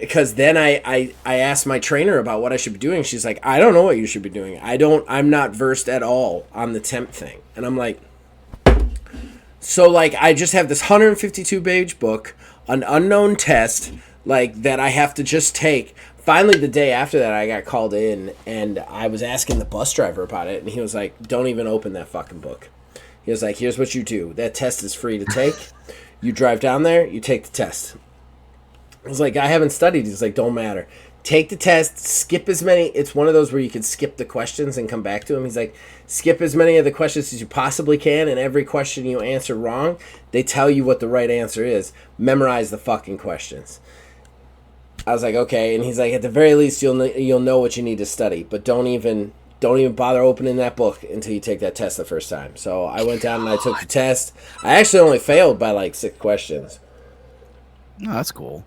because then I asked my trainer about what I should be doing. She's like, I don't know what you should be doing. I'm not versed at all on the temp thing. And I'm like, so like I just have this 152 page book, an unknown test, like that I have to just take. Finally, the day after that, I got called in, and I was asking the bus driver about it, and he was like, don't even open that fucking book. He was like, here's what you do. That test is free to take. You drive down there, you take the test. I was like, I haven't studied. He's like, don't matter. Take the test, skip as many. It's one of those where you can skip the questions and come back to them. He's like, skip as many of the questions as you possibly can, and every question you answer wrong, they tell you what the right answer is. Memorize the fucking questions. I was like, okay. And he's like, at the very least, you'll know what you need to study, but don't even bother opening that book until you take that test the first time. So I went down and I took the test. I actually only failed by like 6 questions. Oh, that's cool.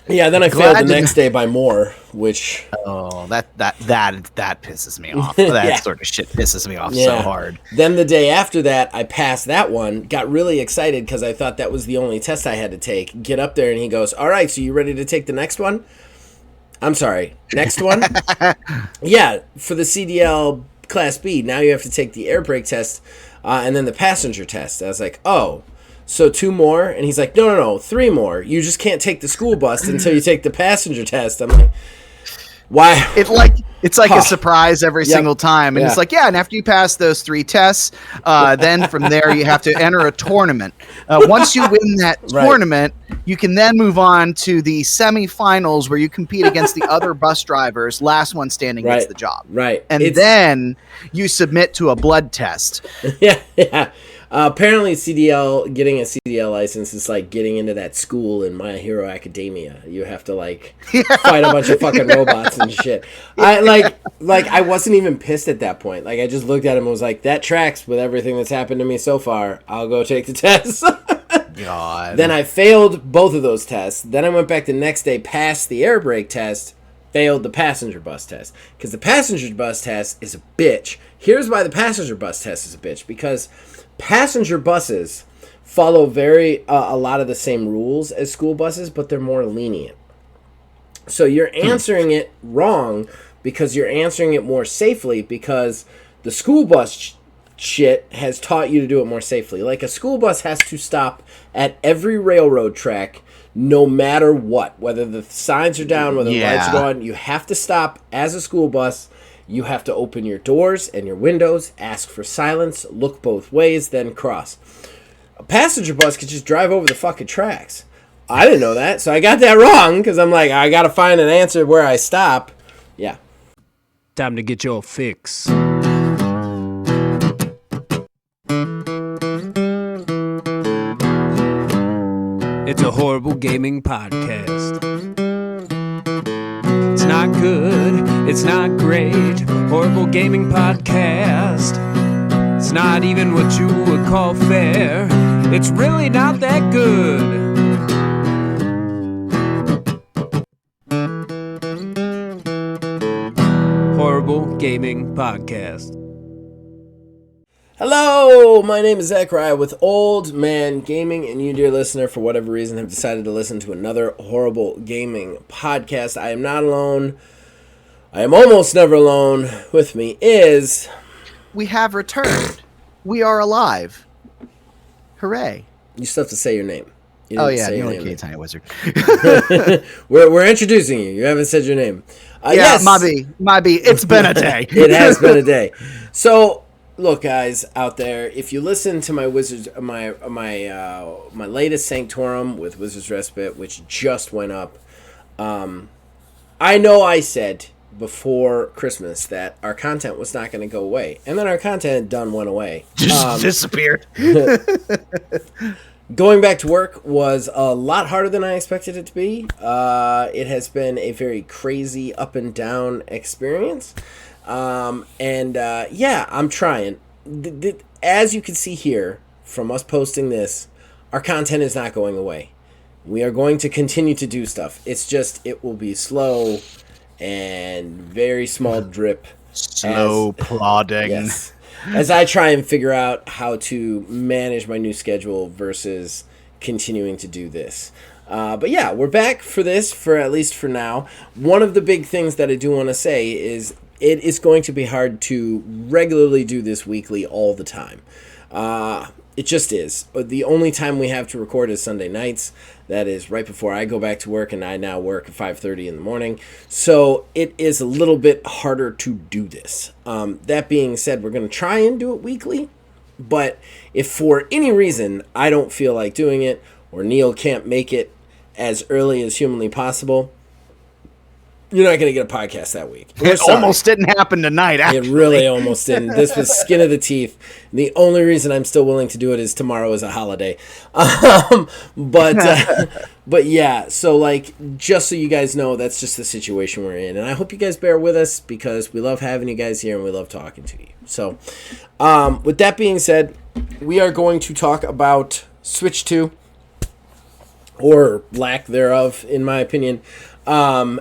Yeah, then I failed the next day by more, which... Oh, that pisses me off. That sort of shit pisses me off so hard. Then the day after that, I passed that one, got really excited because I thought that was the only test I had to take. Get up there, and he goes, all right, so you ready to take the next one? I'm sorry, next one? Yeah, for the CDL Class B, now you have to take the air brake test and then the passenger test. I was like, oh... So 2 more? And he's like, no, 3 more. You just can't take the school bus until you take the passenger test. I'm like, why? It's like a surprise every single time. And it's like, and after you pass those 3 tests, then from there you have to enter a tournament. Once you win that tournament, you can then move on to the semifinals where you compete against the other bus drivers. Last one standing gets the job. Right. And then you submit to a blood test. Yeah. Apparently, getting a CDL license is like getting into that school in My Hero Academia. You have to like fight a bunch of fucking robots and shit. I I wasn't even pissed at that point. Like I just looked at him and was like, that tracks with everything that's happened to me so far. I'll go take the test. God. Then I failed both of those tests. Then I went back the next day, passed the air brake test, failed the passenger bus test. Because the passenger bus test is a bitch. Here's why the passenger bus test is a bitch. Because passenger buses follow a lot of the same rules as school buses, but they're more lenient. So you're answering it wrong because you're answering it more safely because the school bus shit has taught you to do it more safely. Like a school bus has to stop at every railroad track no matter what. Whether the signs are down, whether the lights are on, you have to stop as a school bus. You have to open your doors and your windows, ask for silence, look both ways, then cross. A passenger bus could just drive over the fucking tracks. I didn't know that, so I got that wrong because I'm like, I got to find an answer where I stop. Yeah. Time to get your fix. It's a horrible gaming podcast. It's not good, it's not great. Horrible gaming podcast. It's not even what you would call fair. It's really not that good. Horrible Gaming Podcast. Hello, my name is Zachariah with Old Man Gaming, and you, dear listener, for whatever reason, have decided to listen to another Horrible Gaming Podcast. I am not alone. I am almost never alone. With me is... We have returned. We are alive. Hooray. You still have to say your name. Oh, yeah, the only Tiny Wizard. We're introducing you. You haven't said your name. Yes. Might be. It's been a day. It has been a day. So... Look, guys out there, if you listen to my my latest Sanctorum with Wizard's Respite, which just went up, I know I said before Christmas that our content was not going to go away, and then our content went away. Just disappeared. Going back to work was a lot harder than I expected it to be. It has been a very crazy up and down experience. I'm trying. As you can see here from us posting this, our content is not going away. We are going to continue to do stuff. It's just, it will be slow and very small drip. Slow plodding. Yes. As I try and figure out how to manage my new schedule versus continuing to do this. But yeah, we're back for this, for at least for now. One of the big things that I do want to say is it is going to be hard to regularly do this weekly all the time. It just is. The only time we have to record is Sunday nights. That is right before I go back to work, and I now work at 5:30 in the morning. So it is a little bit harder to do this. That being said, we're going to try and do it weekly. But if for any reason I don't feel like doing it, or Neil can't make it as early as humanly possible, you're not going to get a podcast that week. It almost didn't happen tonight, actually. It really almost didn't. This was skin of the teeth. The only reason I'm still willing to do it is tomorrow is a holiday. But yeah, so like, just so you guys know, that's just the situation we're in. And I hope you guys bear with us, because we love having you guys here and we love talking to you. So with that being said, we are going to talk about Switch 2, or lack thereof, in my opinion. Again,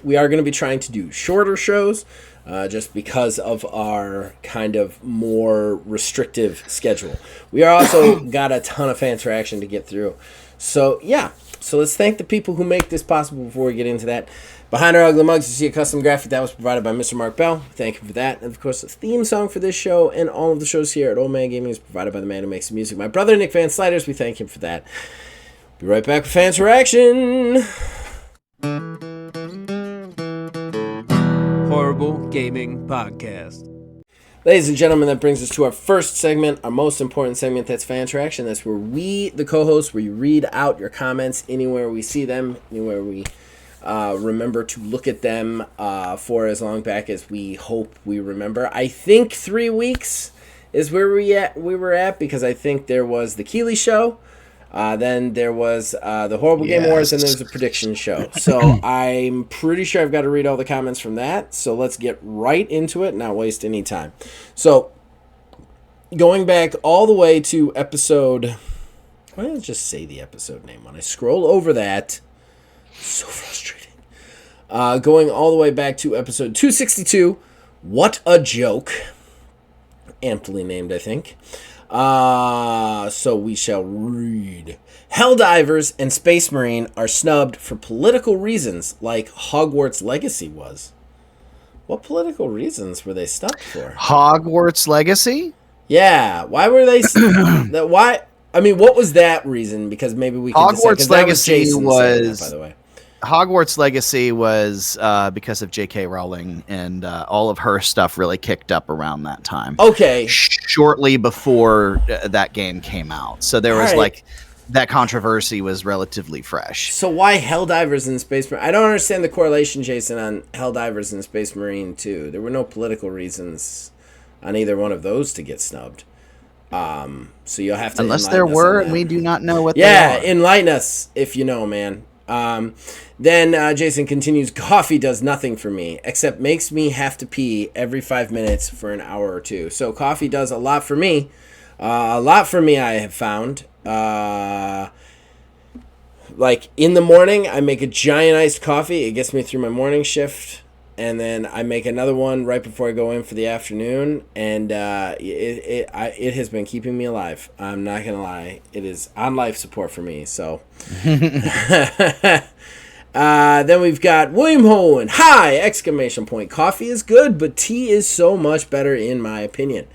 we are going to be trying to do shorter shows, just because of our kind of more restrictive schedule. We are also got a ton of fan interaction to get through. So yeah, so let's thank the people who make this possible before we get into that. Behind our ugly mugs, you see a custom graphic that was provided by Mr. Mark Bell. Thank you for that. And of course, the theme song for this show and all of the shows here at Old Man Gaming is provided by the man who makes the music, my brother Nick Van Sliders. We thank him for that. Be right back with fan interaction. Horrible Gaming Podcast. Ladies and gentlemen, that brings us to our first segment, our most important segment. That's fan interaction. That's where we, the co-hosts, we read out your comments anywhere we see them, anywhere we remember to look at them for as long back as we hope we remember. I think 3 weeks is where we were at, because I think there was the Keeley show. Then there was the Horrible Game Awards, and there's a prediction show. So I'm pretty sure I've got to read all the comments from that. So let's get right into it and not waste any time. So going back all the way to episode... Why don't I just say the episode name when I scroll over that? So frustrating. Going all the way back to episode 262, What a Joke. Amply named, I think. So we shall read. Helldivers and Space Marine are snubbed for political reasons, like Hogwarts Legacy was. What political reasons were they snubbed for? Hogwarts Legacy? Yeah. Why were they? Why? I mean, what was that reason? Because maybe we can Hogwarts Legacy was, by the way. Hogwarts Legacy was because of J.K. Rowling, and all of her stuff really kicked up around that time. Okay. Shortly before that game came out. So there was like, that controversy was relatively fresh. So why Helldivers and Space Marine? I don't understand the correlation, Jason, on Helldivers and Space Marine 2. There were no political reasons on either one of those to get snubbed. So you'll have to unless there were, and we do not know what they are. Yeah, enlighten us if you know, man. Then Jason continues, coffee does nothing for me, except makes me have to pee every 5 minutes for an hour or two. So coffee does a lot for me. I have found. Like in the morning, I make a giant iced coffee. It gets me through my morning shift. And then I make another one right before I go in for the afternoon, and it has been keeping me alive. I'm not gonna lie, it is on life support for me. So, then we've got William Hohen. Hi! Exclamation point. Coffee is good, but tea is so much better in my opinion.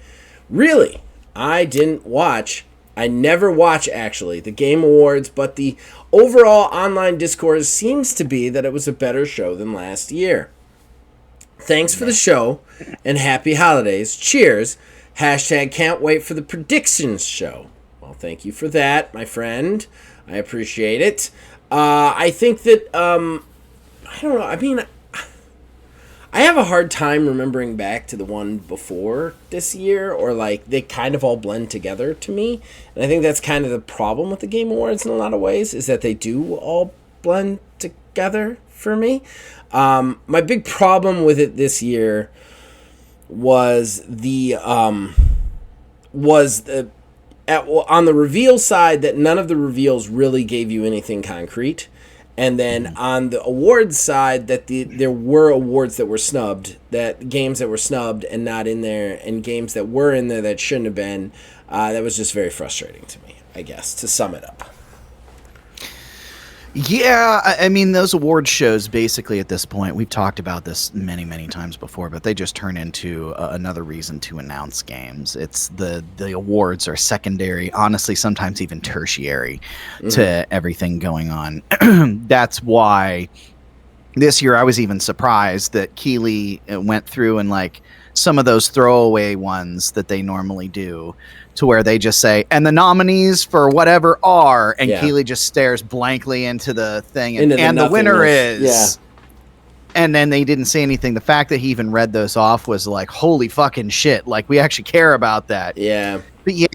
Really, I never watch actually the Game Awards, but the overall online discourse seems to be that it was a better show than last year. Thanks for the show, and happy holidays. Cheers. Hashtag can't wait for the predictions show. Well, thank you for that, my friend. I appreciate it. I think that, I don't know. I mean, I have a hard time remembering back to the one before this year, or like they kind of all blend together to me. And I think that's kind of the problem with the Game Awards in a lot of ways, is that they do all blend together for me. My big problem with it this year was on the reveal side, that none of the reveals really gave you anything concrete, and then on the awards side, that there were awards that were snubbed, that games that were snubbed and not in there, and games that were in there that shouldn't have been. That was just very frustrating to me, I guess, to sum it up. Yeah, I mean, those award shows, basically, at this point, we've talked about this many, many times before, but they just turn into another reason to announce games. It's the awards are secondary, honestly, sometimes even tertiary to everything going on. That's why this year I was even surprised that Keighley went through and like some of those throwaway ones that they normally do, to where they just say, and the nominees for whatever are, and Keighley just stares blankly into the thing, and the winner is. And then they didn't say anything. The fact that he even read those off was like, holy fucking shit. Like, we actually care about that. Yeah. But yeah,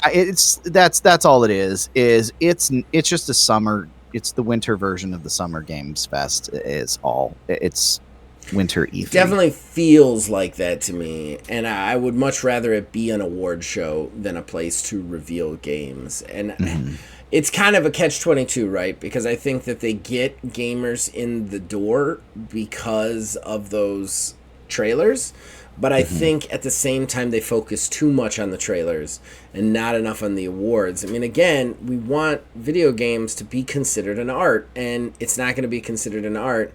that's all it is it's just a summer. It's the winter version of the Summer Games Fest is all. It's winter E3. Definitely feels like that to me, and I would much rather it be an award show than a place to reveal games. And it's kind of a catch-22, right? Because I think that they get gamers in the door because of those trailers, but I think at the same time they focus too much on the trailers and not enough on the awards. I mean, again, we want video games to be considered an art, and it's not going to be considered an art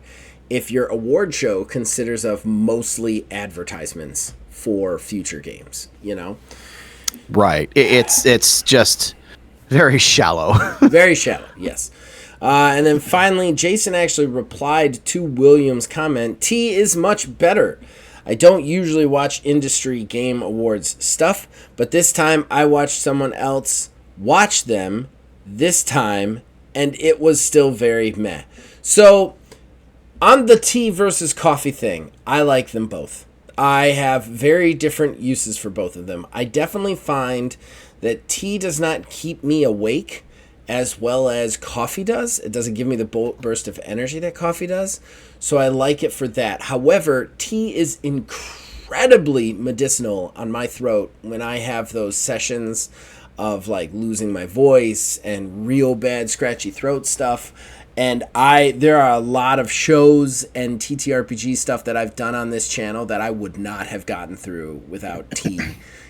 if your award show considers of mostly advertisements for future games, you know? Right. It's just very shallow. Very shallow, yes. And then finally, Jason actually replied to William's comment, T is much better. I don't usually watch industry game awards stuff, but this time I watched someone else watch them this time, and it was still very meh. So, on the tea versus coffee thing, I like them both. I have very different uses for both of them. I definitely find that tea does not keep me awake as well as coffee does. It doesn't give me the burst of energy that coffee does. So I like it for that. However, tea is incredibly medicinal on my throat when I have those sessions of like losing my voice and real bad scratchy throat stuff. And there are a lot of shows and TTRPG stuff that I've done on this channel that I would not have gotten through without tea.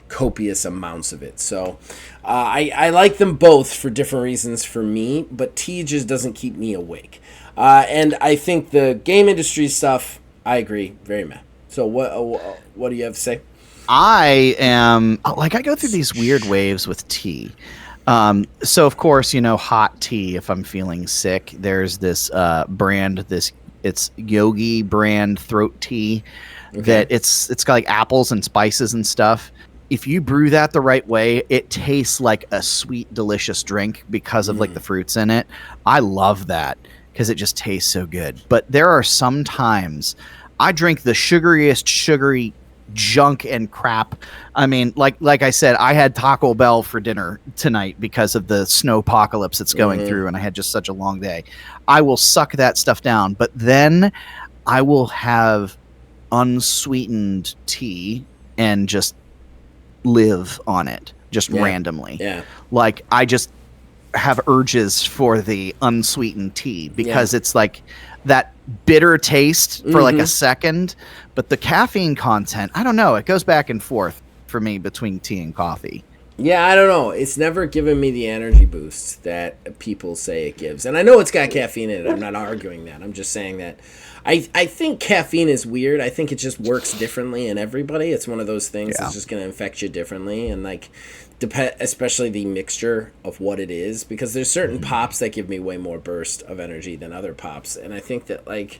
Copious amounts of it. So I like them both for different reasons for me, but tea just doesn't keep me awake. And I think the game industry stuff, I agree, very meh. So what do you have to say? I go through these weird waves with tea. So of course, hot tea, if I'm feeling sick, there's this brand, it's Yogi brand throat tea that it's got like apples and spices and stuff. If you brew that the right way, it tastes like a sweet, delicious drink because of like the fruits in it. I love that because it just tastes so good. But there are some times I drink the sugary junk and crap. I mean, like I said, I had Taco Bell for dinner tonight because of the snowpocalypse that's going through, and I had just such a long day. I will suck that stuff down, but then I will have unsweetened tea and just live on it just randomly. Yeah. Like I just have urges for the unsweetened tea because it's like that bitter taste for like a second, but the caffeine content, I don't know, it goes back and forth for me between tea and coffee. Yeah, I don't know. It's never given me the energy boost that people say it gives. And I know it's got caffeine in it. I'm not arguing that. I'm just saying that I think caffeine is weird. I think it just works differently in everybody. It's one of those things that's just going to affect you differently. And like, especially the mixture of what it is, because there's certain pops that give me way more burst of energy than other pops. And I think that like,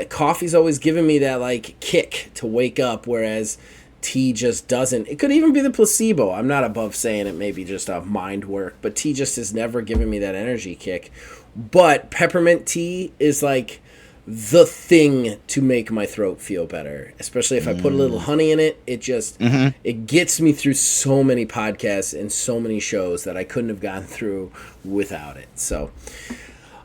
coffee's always given me that like kick to wake up, whereas tea just doesn't. It could even be the placebo. I'm not above saying it may be just a mind work, but tea just has never given me that energy kick. But peppermint tea is like the thing to make my throat feel better, especially if I put a little honey in it. It just it gets me through so many podcasts and so many shows that I couldn't have gotten through without it. So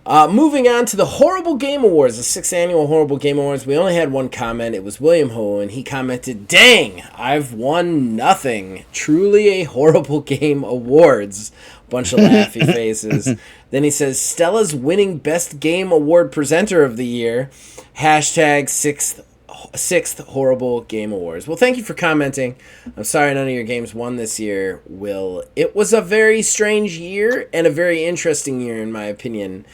moving on to the Horrible Game Awards, the 6th annual Horrible Game Awards. We only had one comment. It was William Ho, and he commented, "Dang, I've won nothing. Truly a horrible game awards." Bunch of laughy faces. Then he says, "Stella's winning Best Game Award Presenter of the Year. #6th 6th Horrible Game Awards. Well, thank you for commenting. I'm sorry none of your games won this year, Will. It was a very strange year and a very interesting year, in my opinion.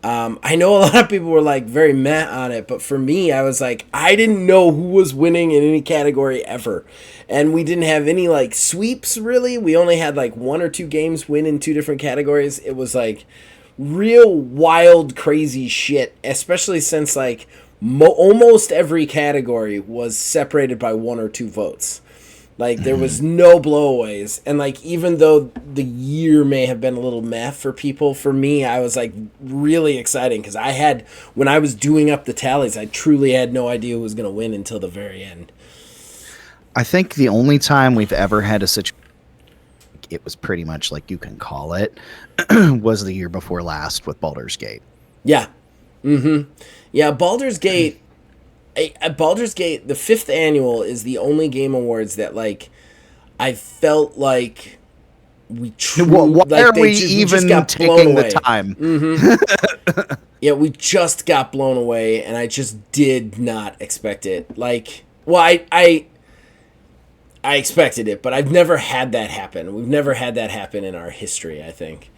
I know a lot of people were like very meh on it, but for me, I was like, I didn't know who was winning in any category ever. And we didn't have any like sweeps, really. We only had like 1 or 2 games win in 2 different categories. It was like real wild, crazy shit, especially since like almost every category was separated by 1 or 2 votes. Like, there was no blowaways. And, like, even though the year may have been a little meh for people, for me, I was, like, really exciting. Because when I was doing up the tallies, I truly had no idea who was going to win until the very end. I think the only time we've ever had a situation, it was pretty much like you can call it, was the year before last with Baldur's Gate. Yeah. Mm-hmm. Yeah, Baldur's Gate... Baldur's Gate, the 5th annual, is the only Game Awards that, like, I felt like we why are we even taking the time? Mm-hmm. Yeah, we just got blown away, and I just did not expect it. Like, well, I expected it, but I've never had that happen. We've never had that happen in our history, I think.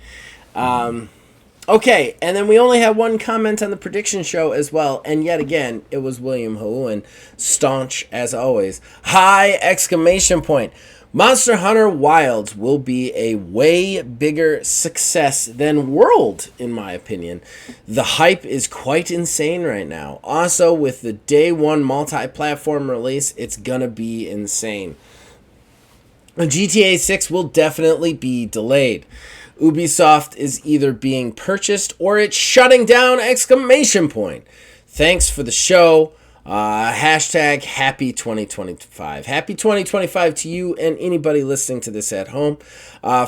Okay, and then we only had 1 comment on the prediction show as well, and yet again, it was William Houlihan, staunch as always. High exclamation point. Monster Hunter Wilds will be a way bigger success than World, in my opinion. The hype is quite insane right now. Also, with the day 1 multi-platform release, it's gonna be insane. GTA 6 will definitely be delayed. Ubisoft is either being purchased or it's shutting down, exclamation point. Thanks for the show. Hashtag happy 2025. Happy 2025 to you and anybody listening to this at home.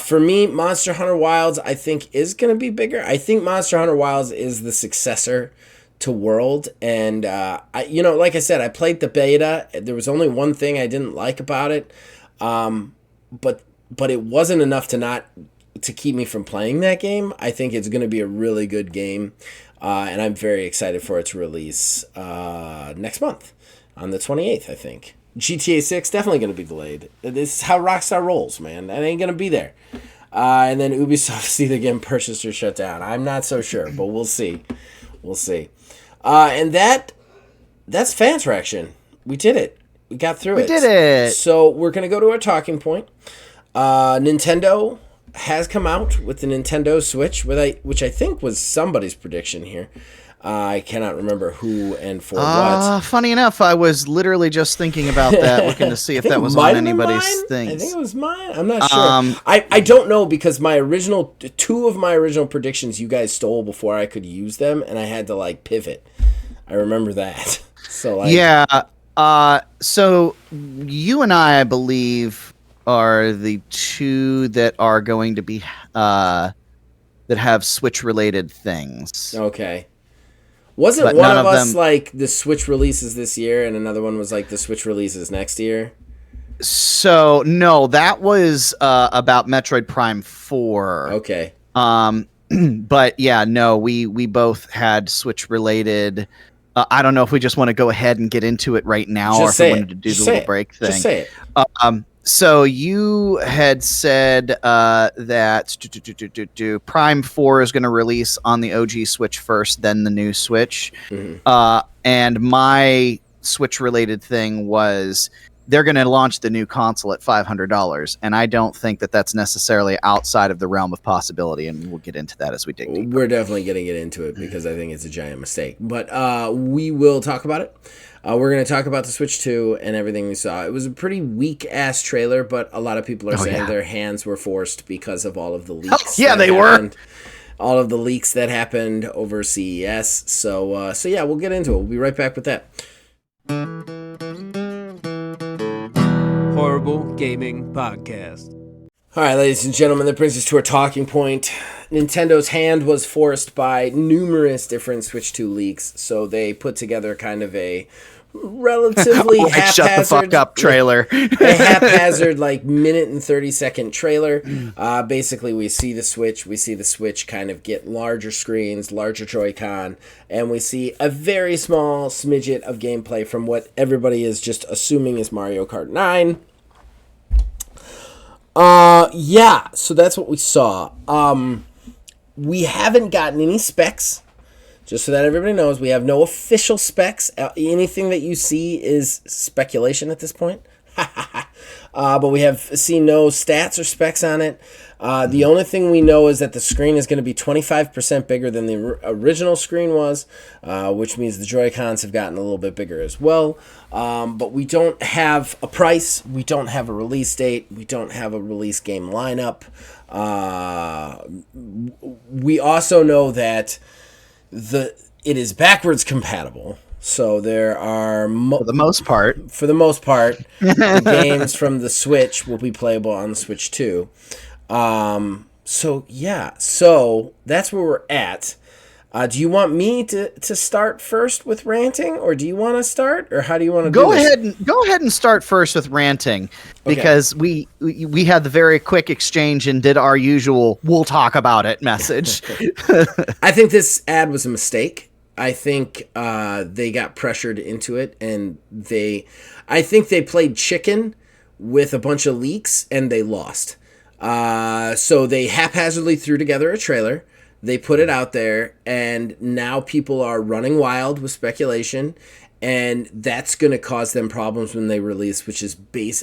For me, Monster Hunter Wilds, I think, is going to be bigger. I think Monster Hunter Wilds is the successor to World. And, like I said, I played the beta. There was only one thing I didn't like about it. But it wasn't enough to keep me from playing that game. I think it's going to be a really good game, and I'm very excited for its release next month on the 28th, I think. GTA 6 definitely going to be delayed. This is how Rockstar rolls, man. That ain't going to be there. And then Ubisoft's either getting purchased or shut down. I'm not so sure, but we'll see. We'll see. And that's fan traction. We did it. We got through it. We did it. So we're going to go to our talking point. Nintendo has come out with the Nintendo Switch, which I think was somebody's prediction here. I cannot remember who and for what. Funny enough, I was literally just thinking about that, looking to see if that was on anybody's things. I think it was mine. I'm not sure. I don't know, because two of my original predictions you guys stole before I could use them, and I had to like pivot. I remember that. So yeah. So you and I believe, are the 2 that are going to be that have Switch related things. Okay. Wasn't one of us like the Switch releases this year and another one was like the Switch releases next year? So no, that was about Metroid Prime 4. Okay. But yeah, no, we both had Switch related. I don't know if we just want to go ahead and get into it right now, or if we wanted to do the little break thing. Just say it. So you had said that Prime 4 is going to release on the OG Switch first, then the new Switch. Mm-hmm. And my Switch-related thing was they're going to launch the new console at $500, and I don't think that that's necessarily outside of the realm of possibility, and we'll get into that as we dig deeper. We're definitely going to get into it because I think it's a giant mistake. But we will talk about it. We're going to talk about the Switch 2 and everything we saw. It was a pretty weak-ass trailer, but a lot of people are saying their hands were forced because of all of the leaks. Yeah, they were. All of the leaks that happened over CES. So yeah, we'll get into it. We'll be right back with that. Horrible Gaming Podcast. All right, ladies and gentlemen, that brings us to our talking point. Nintendo's hand was forced by numerous different Switch 2 leaks, so they put together kind of a relatively haphazard. Shut the fuck up trailer. A haphazard, like, minute and 30-second trailer. Basically, we see the Switch kind of get larger screens, larger Joy-Con, and we see a very small smidget of gameplay from what everybody is just assuming is Mario Kart 9. Yeah, so that's what we saw. We haven't gotten any specs. Just so that everybody knows, we have no official specs. Anything that you see is speculation at this point. But we have seen no stats or specs on it. The only thing we know is that the screen is going to be 25% bigger than the original screen was, which means the Joy-Cons have gotten a little bit bigger as well. But we don't have a price. We don't have a release date. We don't have a release game lineup. We also know that it is backwards compatible, so there are for the most part the games from the Switch will be playable on the Switch too. So that's where we're at. Do you want me to start first with ranting, or do you want to start, or how do you want to go ahead and start first with ranting, because we had the very quick exchange and did our usual "we'll talk about it" message. I think this ad was a mistake. I think they got pressured into it, and I think they played chicken with a bunch of leaks, and they lost. So they haphazardly threw together a trailer. They put it out there, and now people are running wild with speculation, and that's going to cause them problems when they release, which is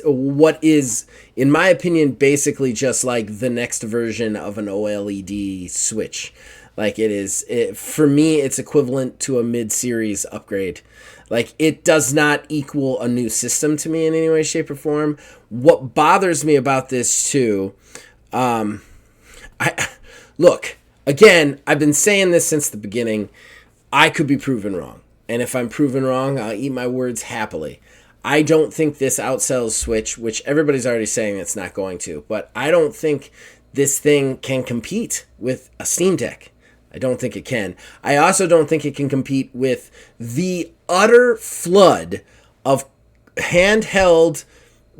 what is, in my opinion, basically just like the next version of an OLED Switch. Like for me, it's equivalent to a mid-series upgrade. Like, it does not equal a new system to me in any way, shape, or form. What bothers me about this too, look. Again, I've been saying this since the beginning. I could be proven wrong. And if I'm proven wrong, I'll eat my words happily. I don't think this outsells Switch, which everybody's already saying it's not going to. But I don't think this thing can compete with a Steam Deck. I don't think it can. I also don't think it can compete with the utter flood of handheld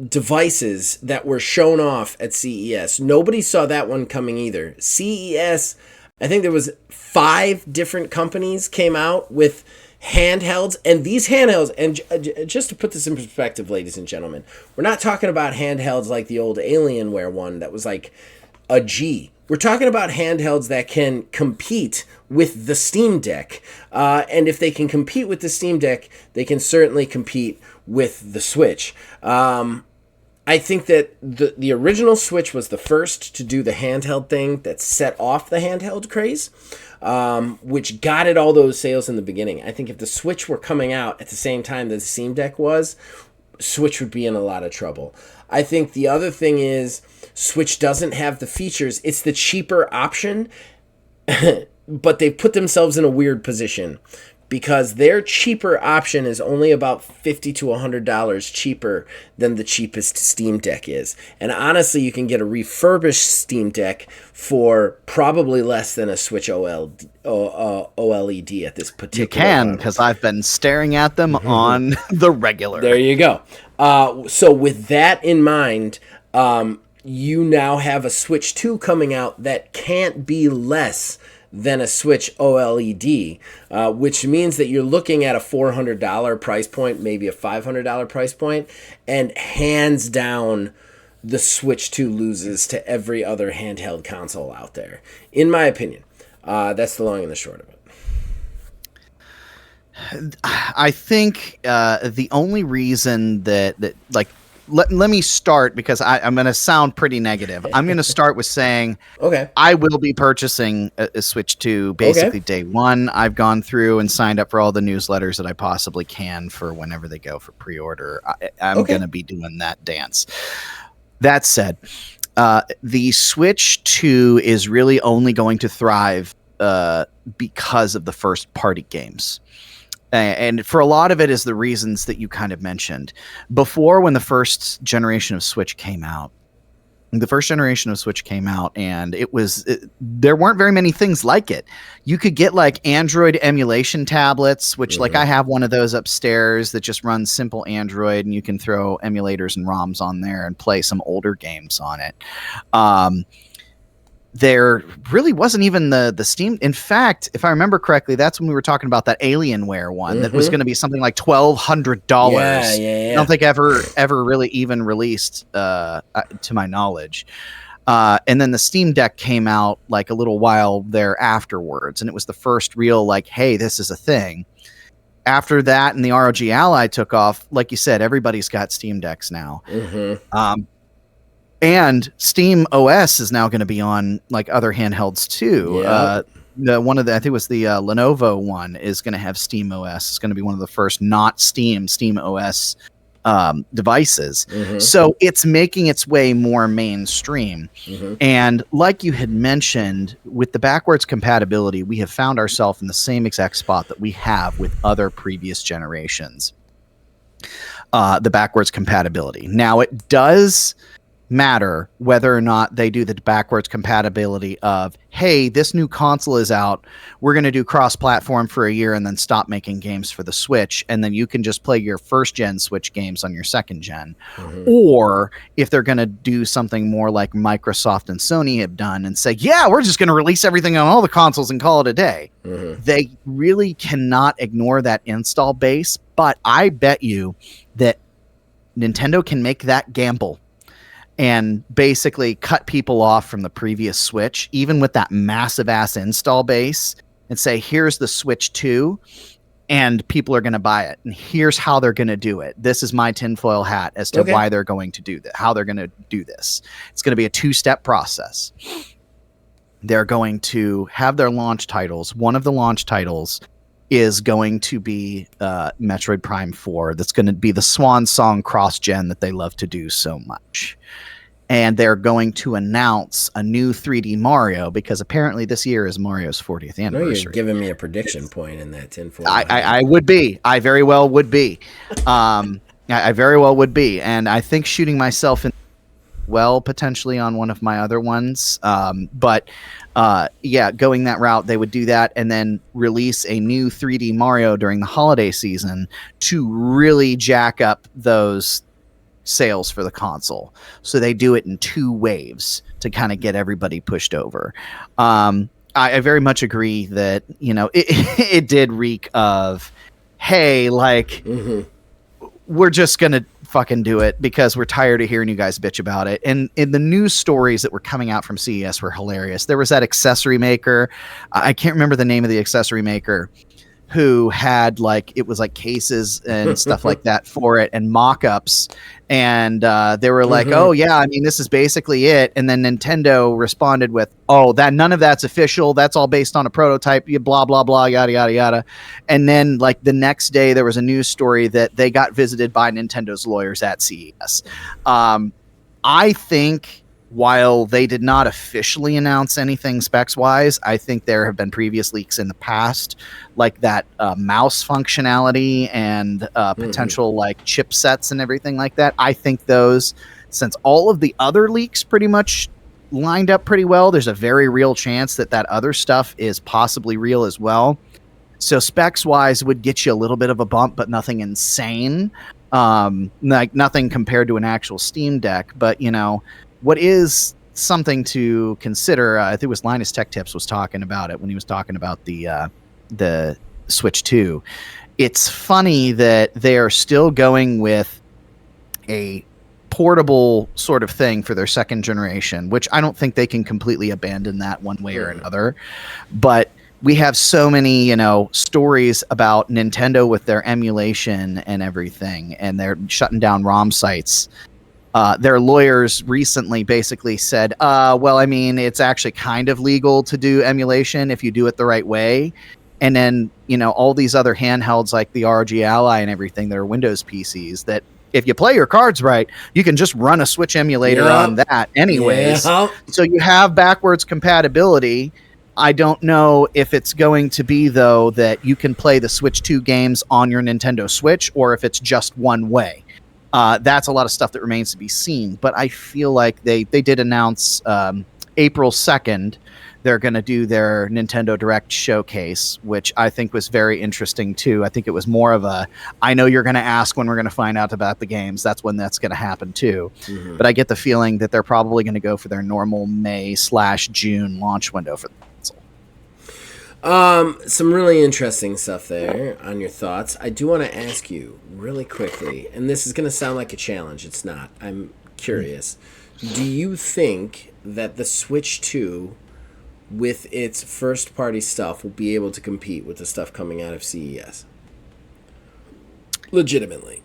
devices that were shown off at CES. Nobody saw that one coming either. CES, I think there was 5 different companies came out with handhelds, and these handhelds, and just to put this in perspective, ladies and gentlemen, we're not talking about handhelds like the old Alienware one that was like a G. We're talking about handhelds that can compete with the Steam Deck, and if they can compete with the Steam Deck, they can certainly compete with the Switch. I think that the original Switch was the first to do the handheld thing that set off the handheld craze, which got it all those sales in the beginning. I think if the Switch were coming out at the same time that the Steam Deck was, Switch would be in a lot of trouble. I think the other thing is Switch doesn't have the features. It's the cheaper option, but they put themselves in a weird position, because their cheaper option is only about $50 to $100 cheaper than the cheapest Steam Deck is. And honestly, you can get a refurbished Steam Deck for probably less than a Switch OLED at this particular You can, because I've been staring at them on the regular. There you go. So with that in mind, you now have a Switch 2 coming out that can't be less than a Switch OLED, which means that you're looking at a $400 price point, maybe a $500 price point, and hands down, the Switch 2 loses to every other handheld console out there, in my opinion. That's the long and the short of it. I think the only reason that like, let me start, because I'm going to sound pretty negative. I'm going to start with saying, okay, I will be purchasing a Switch 2 basically day one. I've gone through and signed up for all the newsletters that I possibly can for whenever they go for pre-order. I'm going to be doing that dance. That said, the Switch 2 is really only going to thrive because of the first party games. And for a lot of it is the reasons that you kind of mentioned. Before, when the first generation of Switch came out, the first generation of Switch came out, and there weren't very many things like it. You could get like Android emulation tablets, which like I have one of those upstairs that just runs simple Android, and you can throw emulators and ROMs on there and play some older games on it. There really wasn't even the Steam. In fact, if I remember correctly, that's when we were talking about that Alienware one that was going to be something like $1,200. Yeah. I don't think ever really even released to my knowledge. And then the Steam Deck came out like a little while there afterwards, and it was the first real like, hey, this is a thing. After that, and the ROG Ally took off, like you said, everybody's got Steam Decks now. And Steam OS is now going to be on like other handhelds too. I think it was the Lenovo one is going to have Steam OS. It's going to be one of the first not Steam OS devices. So it's making its way more mainstream. And like you had mentioned, with the backwards compatibility, we have found ourselves in the same exact spot that we have with other previous generations. The backwards compatibility. Now it does matter whether or not they do the backwards compatibility of, hey, this new console is out, we're going to do cross-platform for a year and then stop making games for the Switch, and then you can just play your first-gen Switch games on your second-gen. Or if they're going to do something more like Microsoft and Sony have done and say, yeah, we're just going to release everything on all the consoles and call it a day. They really cannot ignore that install base, but I bet you that Nintendo can make that gamble and basically cut people off from the previous Switch, even with that massive ass install base, and say, here's the Switch 2, and people are going to buy it. And here's how they're going to do it. This is my tinfoil hat as to why they're going to do that, how they're going to do this. It's going to be a 2-step process. They're going to have their launch titles. One of the launch titles is going to be Metroid Prime 4. That's going to be the swan song cross-gen that they love to do so much. And they're going to announce a new 3D Mario, because apparently this year is Mario's 40th anniversary. You're giving me a prediction point in that tinfoil. I would be. I very well would be. I very well would be. And I think shooting myself in potentially on one of my other ones. But going that route, they would do that and then release a new 3D Mario during the holiday season to really jack up those sales for the console. So they do it in 2 waves to kind of get everybody pushed over. I very much agree that, it did reek of, hey, like, we're just going to fucking do it because we're tired of hearing you guys bitch about it. And in the news stories that were coming out from CES were hilarious. There was that accessory maker. I can't remember the name of the accessory maker, who had it was like cases and stuff like that for it and mock-ups. And they were like, oh yeah, I mean, this is basically it. And then Nintendo responded with, oh, that none of that's official. That's all based on a prototype, blah, blah, blah, yada, yada, yada. And then the next day there was a news story that they got visited by Nintendo's lawyers at CES. I think while they did not officially announce anything specs-wise, I think there have been previous leaks in the past, like that mouse functionality and potential chipsets and everything like that. I think those, since all of the other leaks pretty much lined up pretty well, there's a very real chance that other stuff is possibly real as well. So specs-wise would get you a little bit of a bump, but nothing insane. Nothing compared to an actual Steam Deck, but what is something to consider, I think it was Linus Tech Tips was talking about it when he was talking about the Switch 2. It's funny that they are still going with a portable sort of thing for their second generation, which I don't think they can completely abandon that one way or another. But we have so many, stories about Nintendo with their emulation and everything, and they're shutting down ROM sites. Their lawyers recently basically said, well, I mean, it's actually kind of legal to do emulation if you do it the right way. And then, all these other handhelds like the ROG Ally and everything that are Windows PCs, that if you play your cards right, you can just run a Switch emulator on that anyways. So you have backwards compatibility. I don't know if it's going to be, though, that you can play the Switch 2 games on your Nintendo Switch or if it's just one way. That's a lot of stuff that remains to be seen. But I feel like they did announce April 2nd, they're going to do their Nintendo Direct showcase, which I think was very interesting too. I think it was more of a, I know you're going to ask when we're going to find out about the games. That's when that's going to happen too. Mm-hmm. But I get the feeling that they're probably going to go for their normal May/June launch window for the console. Some really interesting stuff there on your thoughts. I do want to ask you really quickly, and this is going to sound like a challenge. It's not. I'm curious. Do you think that the Switch 2 with its first-party stuff will be able to compete with the stuff coming out of CES? Legitimately,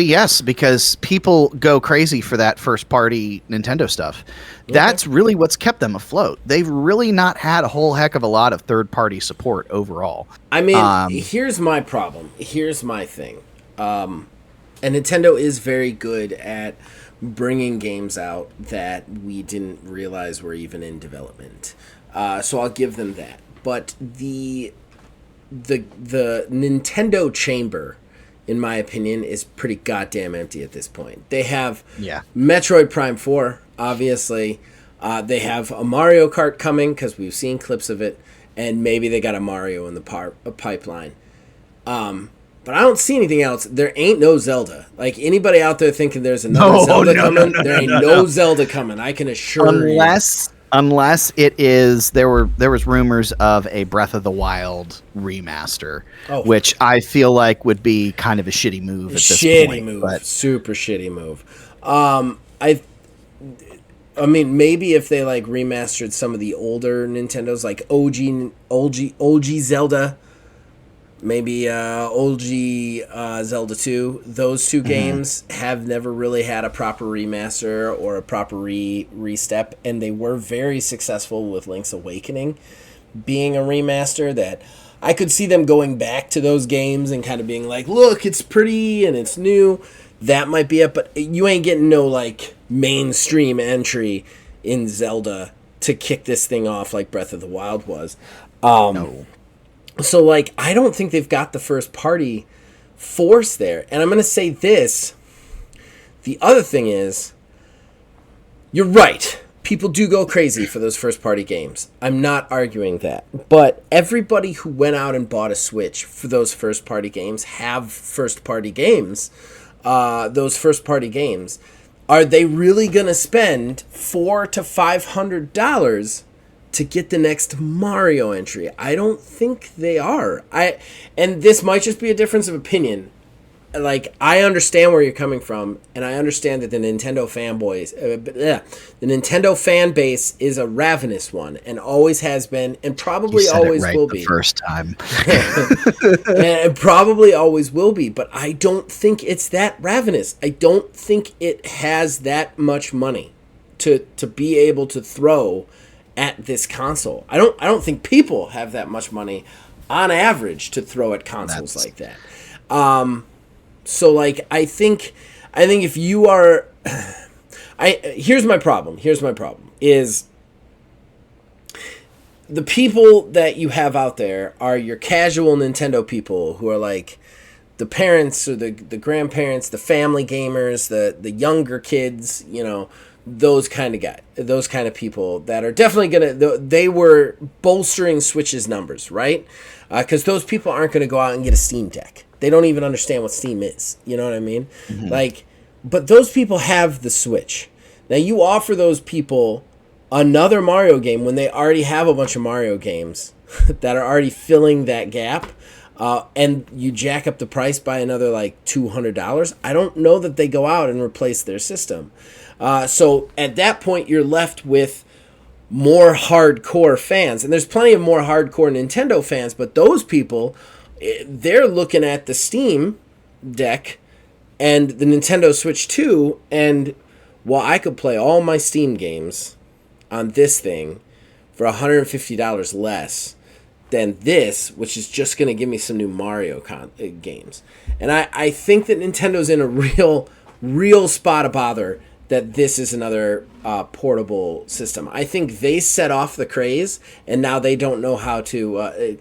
yes, because people go crazy for that first-party Nintendo stuff. Okay. That's really what's kept them afloat. They've really not had a whole heck of a lot of third-party support overall. I mean, here's my problem. Here's my thing. And Nintendo is very good at bringing games out that we didn't realize were even in development. So I'll give them that. But the Nintendo chamber, in my opinion, is pretty goddamn empty at this point. They have Metroid Prime 4, obviously. They have a Mario Kart coming, because we've seen clips of it. And maybe they got a Mario in the pipeline. But I don't see anything else. There ain't no Zelda. Like, anybody out there thinking there's another Zelda coming, there ain't no Zelda coming. I can assure you. Unless it is, there was rumors of a Breath of the Wild remaster, which I feel like would be kind of a shitty move at this point. But super shitty move. I mean, maybe if they like remastered some of the older Nintendos, like OG Zelda. Maybe OG Zelda 2. Those two games have never really had a proper remaster or a proper re-step, and they were very successful with Link's Awakening being a remaster that I could see them going back to those games and kind of being like, look, it's pretty and it's new. That might be it, but you ain't getting no like mainstream entry in Zelda to kick this thing off like Breath of the Wild was. No. So, like, I don't think they've got the first-party force there. And I'm going to say this. The other thing is, you're right. People do go crazy for those first-party games. I'm not arguing that. But everybody who went out and bought a Switch for those first-party games have first-party games. Those first-party games. Are they really going to spend $400 to $500 to get the next Mario entry? I don't think they are. And this might just be a difference of opinion. Like, I understand where you're coming from, and I understand that the Nintendo the Nintendo fan base is a ravenous one, and always has been, and probably always will be. The first time, and probably always will be. But I don't think it's that ravenous. I don't think it has that much money to be able to throw at this console. I don't think people have that much money on average to throw at consoles like that. So like I think if you are here's my problem is the people that you have out there are your casual Nintendo people who are like the parents or the grandparents, the family gamers, the younger kids, you know, those kind of people that are definitely they were bolstering Switch's numbers, right? Because those people aren't going to go out and get a Steam Deck. They don't even understand what Steam is. You know what I mean? Mm-hmm. Like, but those people have the Switch. Now you offer those people another Mario game when they already have a bunch of Mario games that are already filling that gap. And you jack up the price by another like $200. I don't know that they go out and replace their system. So at that point, you're left with more hardcore fans. And there's plenty of more hardcore Nintendo fans, but those people, they're looking at the Steam Deck and the Nintendo Switch 2, and well, I could play all my Steam games on this thing for $150 less than this, which is just going to give me some new Mario games. And I think that Nintendo's in a real spot of bother that this is another portable system. I think they set off the craze, and now they don't know how to...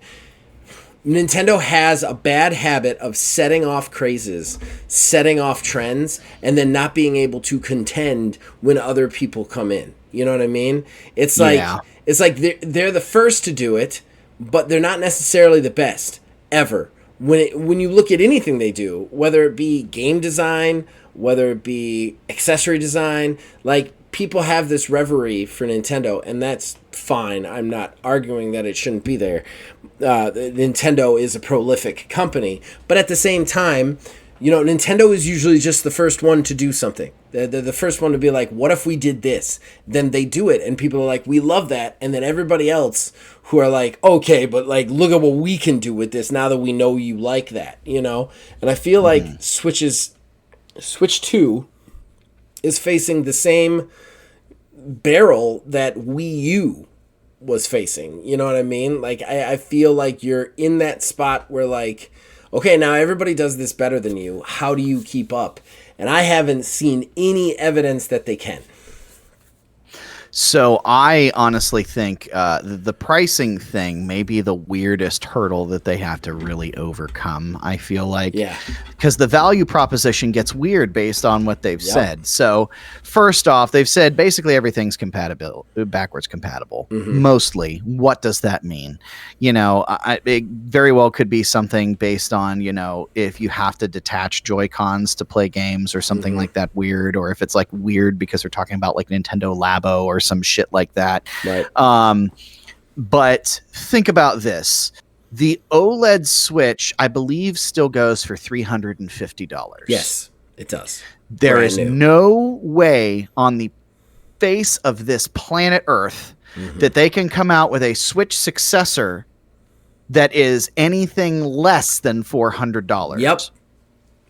Nintendo has a bad habit of setting off crazes, setting off trends, and then not being able to contend when other people come in. You know what I mean? It's like they're the first to do it, but they're not necessarily the best ever. When you look at anything they do, whether it be game design, whether it be accessory design, like, people have this reverie for Nintendo, and that's fine. I'm not arguing that it shouldn't be there. Nintendo is a prolific company, but at the same time, you know, Nintendo is usually just the first one to do something. They're the first one to be like, what if we did this? Then they do it, and people are like, we love that. And then everybody else who are like, okay, but like, look at what we can do with this now that we know you like that, you know? And I feel like Switch 2 is facing the same barrel that Wii U was facing. You know what I mean? Like, I feel like you're in that spot where, like, okay, now everybody does this better than you. How do you keep up? And I haven't seen any evidence that they can. So I honestly think the pricing thing may be the weirdest hurdle that they have to really overcome, I feel like. Yeah. Because the value proposition gets weird based on what they've said. So first off, they've said basically everything's backwards compatible. Mostly. What does that mean? You know, it very well could be something based on, you know, if you have to detach Joy-Cons to play games or something like that weird, or if it's like weird because they're talking about like Nintendo Labo or some shit like that. Right. But think about this. The OLED Switch, I believe, still goes for $350. Yes, it does. There is no way on the face of this planet Earth that they can come out with a Switch successor that is anything less than $400. Yep.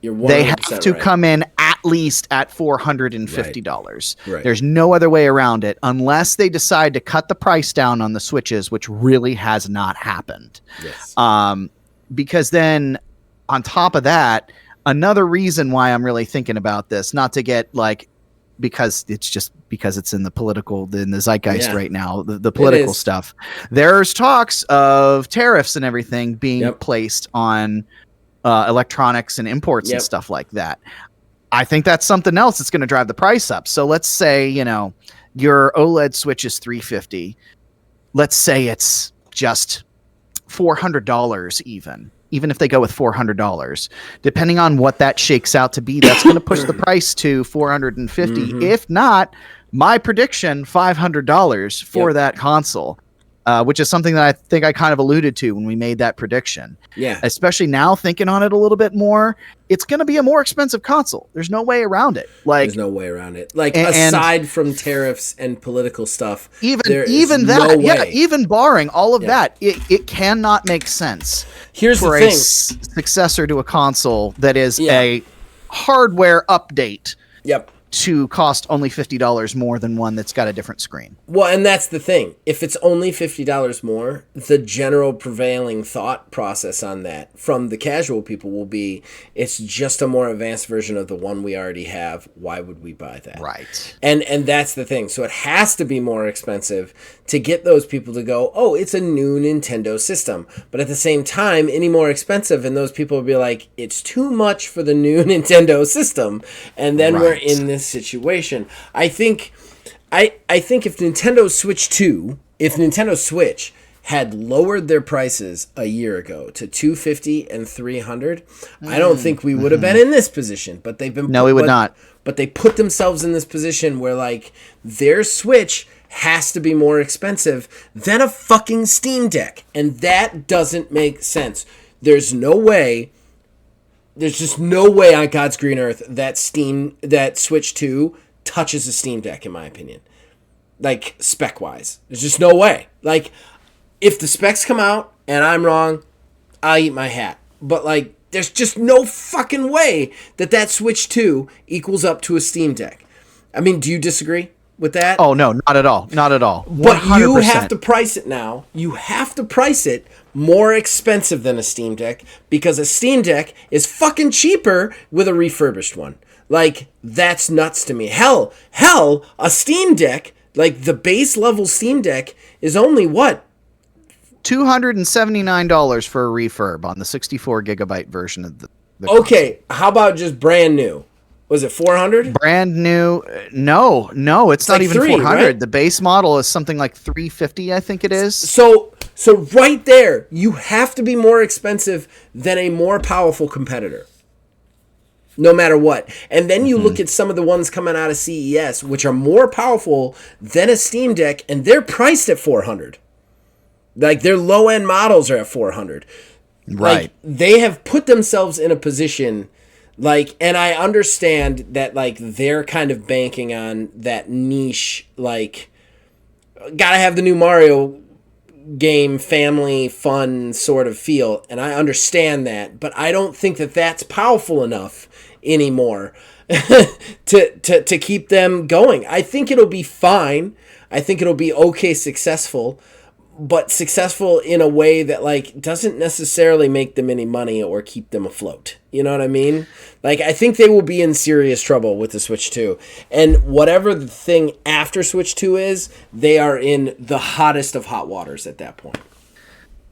They have to come in at least at $450. Right. There's no other way around it unless they decide to cut the price down on the Switches, which really has not happened. Yes. Because then on top of that, another reason why I'm really thinking about this, not to get like, because it's in the zeitgeist right now, the political stuff. There's talks of tariffs and everything being placed on electronics and imports and stuff like that. I think that's something else that's going to drive the price up. So let's say, you know, your OLED Switch is $350. Let's say it's just $400 even if they go with $400, depending on what that shakes out to be, that's going to push the price to $450. If not, my prediction, $500 for that console. Which is something that I think I kind of alluded to when we made that prediction. Yeah. Especially now thinking on it a little bit more, it's going to be a more expensive console. There's no way around it. Like, there's no way around it. Like, aside from tariffs and political stuff, even barring all of that, it cannot make sense. Here's for the thing. A successor to a console that is a hardware update. Yep. To cost only $50 more than one that's got a different screen. Well, and that's the thing. If it's only $50 more, the general prevailing thought process on that from the casual people will be, it's just a more advanced version of the one we already have. Why would we buy that? Right. And that's the thing. So it has to be more expensive to get those people to go, oh, it's a new Nintendo system. But at the same time, any more expensive, and those people will be like, it's too much for the new Nintendo system. And then we're in this situation. I think if Nintendo Switch had lowered their prices a year ago to $250 and $300, I don't think we would have been in this position. But they've been we would not. But they put themselves in this position where like their Switch has to be more expensive than a fucking Steam Deck, and that doesn't make sense. There's just no way on God's green earth that Switch 2 touches a Steam Deck, in my opinion. Like, spec-wise. There's just no way. Like, if the specs come out and I'm wrong, I'll eat my hat. But, like, there's just no fucking way that Switch 2 equals up to a Steam Deck. I mean, do you disagree with that? Oh, no, not at all. Not at all. 100%. But you have to price it now. You have to price it more expensive than a Steam Deck because a Steam Deck is fucking cheaper with a refurbished one. Like, that's nuts to me. Hell, a Steam Deck, like the base level Steam Deck is only what? $279 for a refurb on the 64 gigabyte version of the okay, how about just brand new? Was it 400? Brand new? No, it's not like even 300. 400. Right? The base model is something like 350, I think it is. So right there, you have to be more expensive than a more powerful competitor. No matter what. And then you look at some of the ones coming out of CES, which are more powerful than a Steam Deck, and they're priced at 400. Like, their low-end models are at 400. Right. Like, they have put themselves in a position, like, and I understand that, like, they're kind of banking on that niche, like, gotta have the new Mario game, family, fun sort of feel, and I understand that, but I don't think that that's powerful enough anymore to keep them going. I think it'll be fine. I think it'll be okay successful, but successful in a way that, like, doesn't necessarily make them any money or keep them afloat. You know what I mean? Like, I think they will be in serious trouble with the Switch 2. And whatever the thing after Switch 2 is, they are in the hottest of hot waters at that point.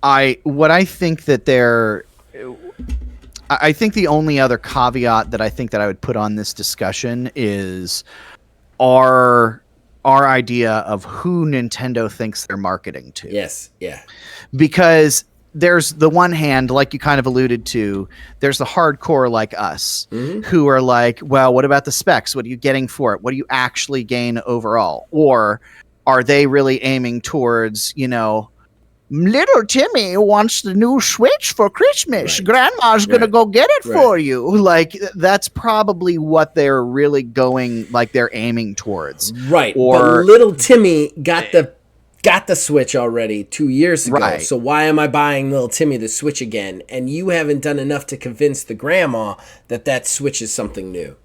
I think the only other caveat that I think that I would put on this discussion is our idea of who Nintendo thinks they're marketing to. Yes, yeah. Because there's the one hand, like you kind of alluded to, there's the hardcore like us who are like, well, what about the specs? What are you getting for it? What do you actually gain overall? Or are they really aiming towards, little Timmy wants the new Switch for Christmas. Right. Grandma's going to go get it for you. Like, that's probably what they're really going, like, they're aiming towards. Right. Or but little Timmy got the Switch already 2 years ago. Right. So why am I buying little Timmy the Switch again? And you haven't done enough to convince the grandma that Switch is something new,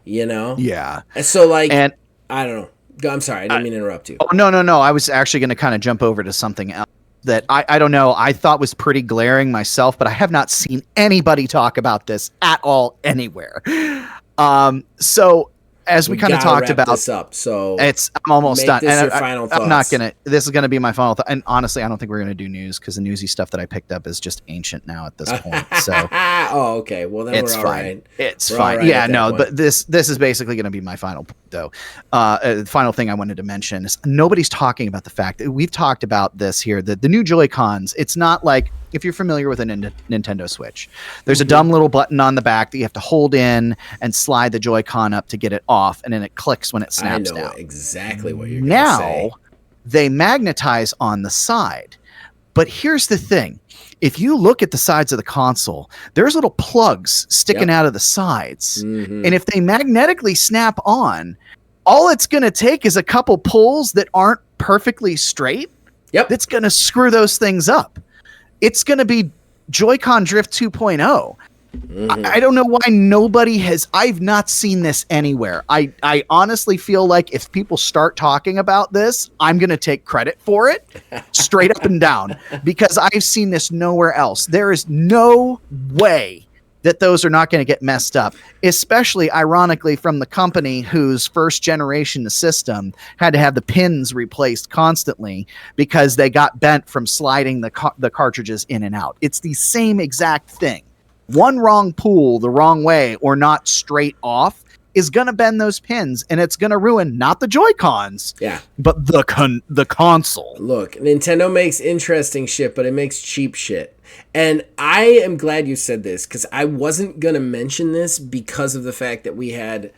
Yeah. And so, like, and I don't know. I'm sorry. I didn't mean to interrupt you. Oh, no. I was actually going to kind of jump over to something else that I don't know, I thought was pretty glaring myself, but I have not seen anybody talk about this at all anywhere. So as we kind of talked about this up, so I'm almost done. This your final thoughts. I'm not gonna. This is gonna be my final thought. And honestly, I don't think we're gonna do news because the newsy stuff that I picked up is just ancient now at this point. So oh, okay. Well, then it's we're fine. All right. It's we're fine. Right yeah, no, point. but this is basically gonna be my final point, though. The final thing I wanted to mention is nobody's talking about the fact that we've talked about this here. That the new Joy-Cons. It's not like, if you're familiar with a Nintendo Switch, there's a dumb little button on the back that you have to hold in and slide the Joy-Con up to get it off, and then it clicks when it snaps down. I know exactly what you're going to say. Now, they magnetize on the side. But here's the thing. If you look at the sides of the console, there's little plugs sticking out of the sides. And if they magnetically snap on, all it's going to take is a couple pulls that aren't perfectly straight. That's going to screw those things up. It's going to be Joy-Con Drift 2.0. I don't know why I've not seen this anywhere. I honestly feel like if people start talking about this, I'm going to take credit for it straight up and down because I've seen this nowhere else. There is no way that those are not going to get messed up, especially ironically from the company whose first generation system had to have the pins replaced constantly because they got bent from sliding the cartridges in and out. It's the same exact thing. One wrong pull the wrong way or not straight off is going to bend those pins, and it's going to ruin not the Joy-Cons, but the console. Look, Nintendo makes interesting shit, but it makes cheap shit. And I am glad you said this, because I wasn't going to mention this because of the fact that we had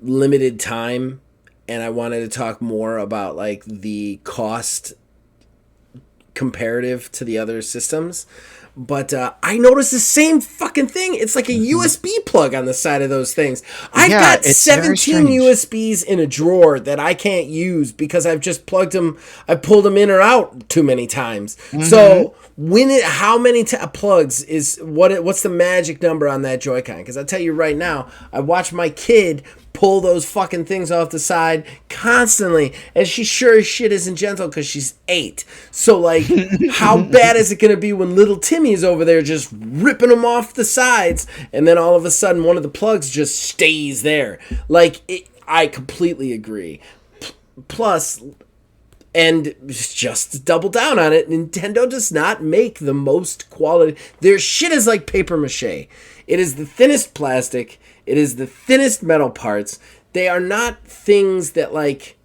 limited time, and I wanted to talk more about, like, the cost comparative to the other systems. But I noticed the same fucking thing. It's like a USB plug on the side of those things. I've got 17 USBs in a drawer that I can't use because I've just plugged them. I pulled them in or out too many times. So how many plugs is what's the magic number on that Joy-Con? Because I'll tell you right now, I watched my kid pull those fucking things off the side constantly, and she sure as shit isn't gentle because she's 8. So, like, how bad is it going to be when little Timmy is over there just ripping them off the sides, and then all of a sudden one of the plugs just stays there? Like, I completely agree. Plus, And just to double down on it, Nintendo does not make the most quality. Their shit is like paper mache. It is the thinnest plastic. It is the thinnest metal parts. They are not things that, like,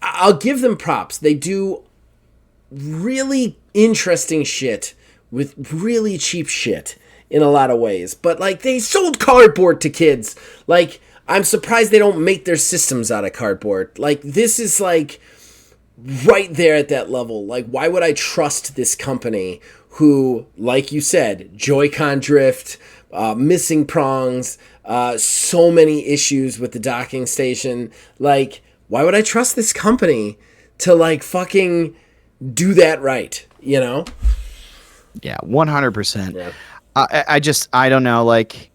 I'll give them props. They do really interesting shit with really cheap shit in a lot of ways. But, like, they sold cardboard to kids. Like, I'm surprised they don't make their systems out of cardboard. Like, this is, like, right there at that level. Like, why would I trust this company who, like you said, Joy-Con drift, missing prongs, so many issues with the docking station. Like, why would I trust this company to, like, fucking do that right, you know? Yeah, 100%. Yeah. I don't know, like,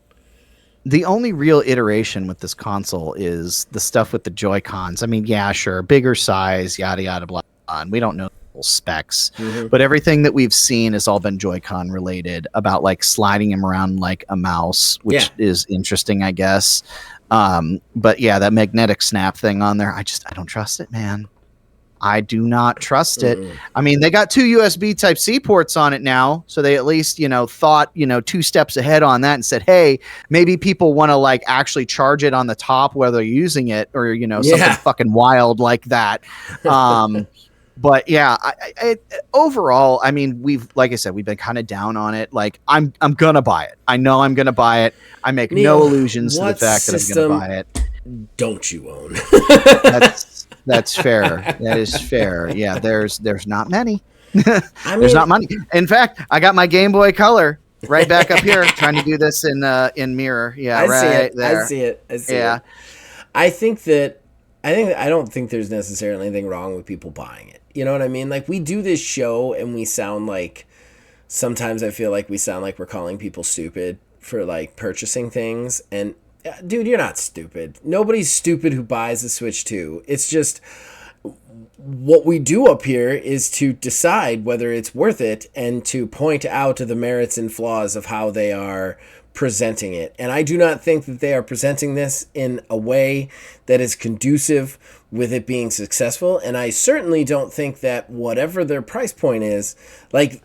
the only iteral iteration with this console is the stuff with the Joy-Cons. I mean, yeah, sure, bigger size, yada, yada, blah, blah. And we don't know the specs, but everything that we've seen has all been Joy-Con related about, like, sliding them around like a mouse, which is interesting, I guess. But yeah, that magnetic snap thing on there, I don't trust it, man. I do not trust it. I mean, they got 2 USB Type-C ports on it now, so they at least, thought, 2 steps ahead on that and said, hey, maybe people want to, like, actually charge it on the top while they're using it, or, something fucking wild like that. But yeah, I overall, I mean, like I said, we've been kind of down on it. Like, I'm gonna buy it. I know I'm gonna buy it. I make no illusions to the fact that I'm gonna buy it. Don't you own? That's fair. That is fair. Yeah, there's not many. There's not money. In fact, I got my Game Boy Color right back up here, trying to do this in mirror. Yeah, I see it. I don't think there's necessarily anything wrong with people buying it. You know what I mean? Like, we do this show and we sound like, sometimes I feel like we sound like we're calling people stupid for, like, purchasing things. And dude, you're not stupid. Nobody's stupid who buys a Switch 2. It's just, what we do up here is to decide whether it's worth it and to point out the merits and flaws of how they are presenting it. And I do not think that they are presenting this in a way that is conducive with it being successful. And I certainly don't think that whatever their price point is, like,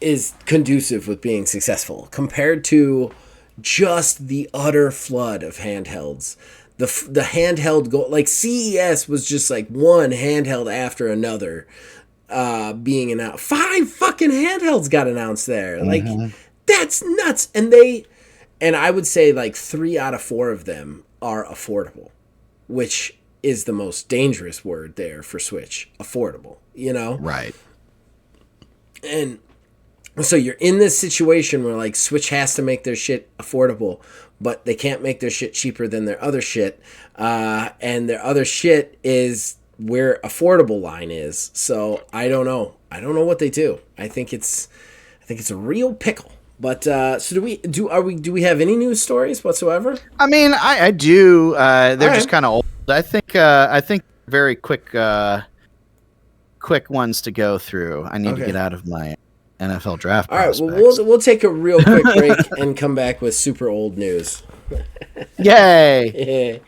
is conducive with being successful compared to just the utter flood of handhelds. The handheld like CES was just like one handheld after another being announced. 5 fucking handhelds got announced there. Like, that's nuts. And I would say, like, 3 out of 4 of them are affordable, which is the most dangerous word there for Switch. Affordable, Right. And so you're in this situation where, like, Switch has to make their shit affordable, but they can't make their shit cheaper than their other shit. And their other shit is where affordable line is. So I don't know. I don't know what they do. I think it's a real pickle. But so do we have any news stories whatsoever? I mean, I do. They're just kind of old. I think very quick ones to go through. I need to get out of my NFL draft prospects. All right, well, we'll take a real quick break and come back with super old news. Yay!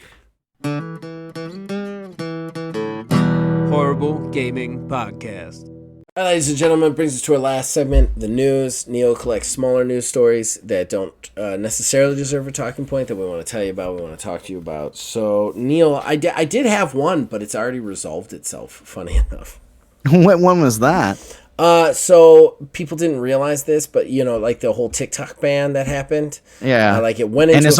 Horrible Gaming Podcast. All right, ladies and gentlemen, brings us to our last segment, the news. Neil collects smaller news stories that don't necessarily deserve a talking point that we want to tell you about, we want to talk to you about. So, Neil, I did have one, but it's already resolved itself, funny enough. When was that? So people didn't realize this, but like the whole TikTok ban that happened. Yeah, like it went into and it's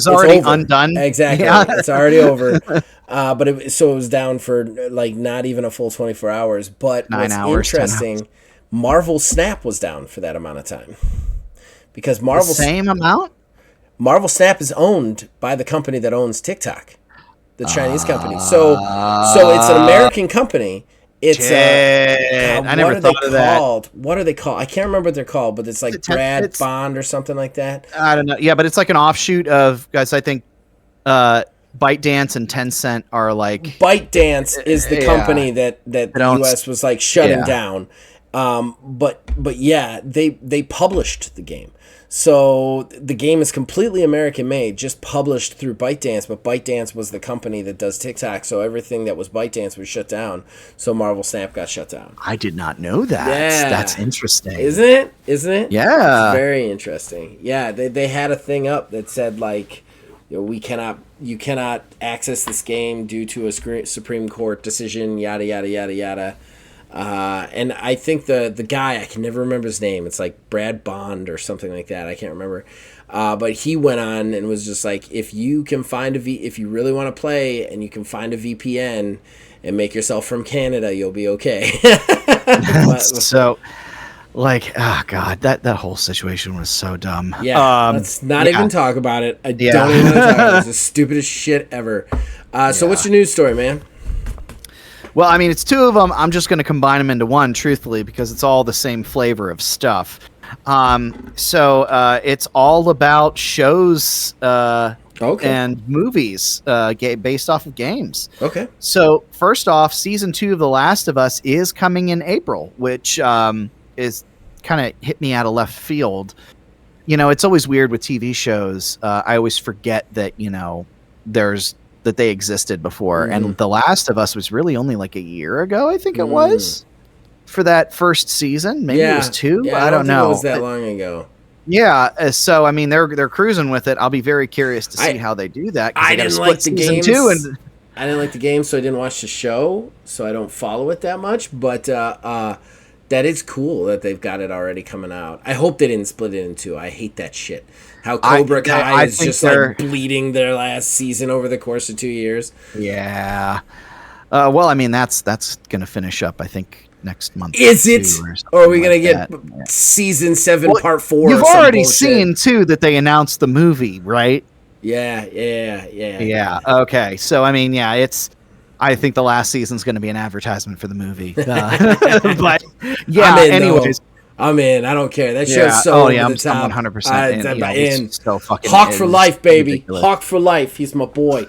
already undone. Exactly, yeah. It's already over. But it was down for like not even a full 24 hours. But 9 hours, interesting, Marvel Snap was down for that amount of time because the same amount. Marvel Snap is owned by the company that owns TikTok, the Chinese company. So it's an American company. It's I never thought of that. What are they called? I can't remember what they're called, but it's like Brad Bond or something like that. I don't know. Yeah, but it's like an offshoot of guys. I think ByteDance and Tencent are like. ByteDance is the company that the US was like shutting down, But yeah, they published the game. So the game is completely American made, just published through ByteDance, but ByteDance was the company that does TikTok, so everything that was ByteDance was shut down. So Marvel Snap got shut down. I did not know that. Yeah. That's interesting. Isn't it? Yeah. It's very interesting. Yeah, they had a thing up that said like, you cannot access this game due to a Supreme Court decision, yada yada yada yada. And I think the guy, I can never remember his name. It's like Brad Bond or something like that. I can't remember. But he went on and was just like, if you can find if you really want to play and you can find a VPN and make yourself from Canada, you'll be okay. So, like, oh god, that whole situation was so dumb. Yeah, let's not even talk about it. I don't even want to talk about it. It's the stupidest shit ever. So what's your news story, man? Well, I mean, it's two of them. I'm just going to combine them into one, truthfully, because it's all the same flavor of stuff. So it's all about shows and movies based off of games. Okay. So first off, season 2 of The Last of Us is coming in April, which is kind of hit me out of left field. You know, it's always weird with TV shows. I always forget that, that they existed before. And The Last of Us was really only like a year ago, I think it was, for that first season. Maybe it was 2. Yeah, I don't know. It was that long ago. Yeah, so I mean they're cruising with it. I'll be very curious to see how they do that. I didn't like the games. I didn't like the game, so I didn't watch the show, so I don't follow it that much. But that is cool that they've got it already coming out. I hope they didn't split it in 2. I hate that shit. How Cobra Kai is just like bleeding their last season over the course of 2 years. Yeah. Well, I mean that's going to finish up, I think, next month. Is it? Or are we going to get season 7 part 4? You've already seen too that they announced the movie, right? Yeah. Okay. So I mean, I think the last season's going to be an advertisement for the movie. But yeah. Anyways. I'm in. I don't care. That show's so over the top. I'm 100% in. So fucking Hawk for life, baby. Ridiculous. Hawk for life. He's my boy.